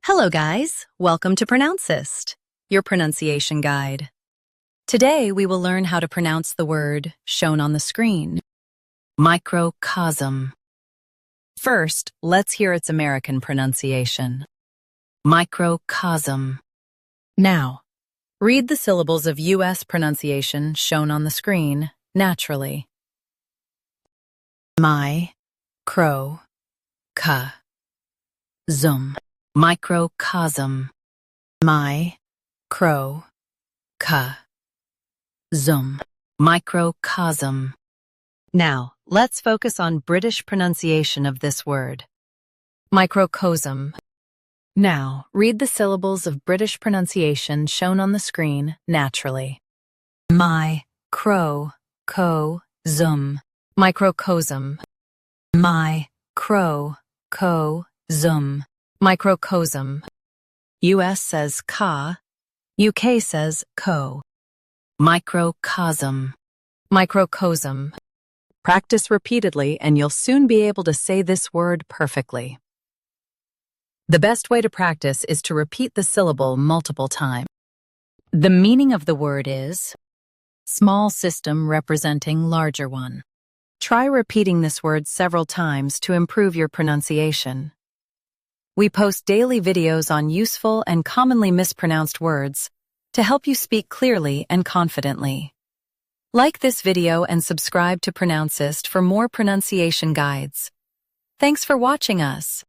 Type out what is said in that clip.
Hello guys, welcome to Pronouncist, your pronunciation guide. Today we will learn how to pronounce the word shown on the screen, microcosm. First, let's hear its American pronunciation, microcosm. Now, read the syllables of U.S. pronunciation shown on the screen naturally. My-cro-ca-zum. Microcosm. My-cro-ca-zum. Microcosm. Now, let's focus on British pronunciation of this word. Microcosm. Now, read the syllables of British pronunciation shown on the screen naturally. My-cro-co-zum. Microcosm. My-cro-co-zum. Microcosm. US says ka, UK says co. Microcosm. Microcosm. Practice repeatedly and you'll soon be able to say this word perfectly. The best way to practice is to repeat the syllable multiple times. The meaning of the word is small system representing larger one. Try repeating this word several times to improve your pronunciation. We post daily videos on useful and commonly mispronounced words to help you speak clearly and confidently. Like this video and subscribe to Pronouncist for more pronunciation guides. Thanks for watching us.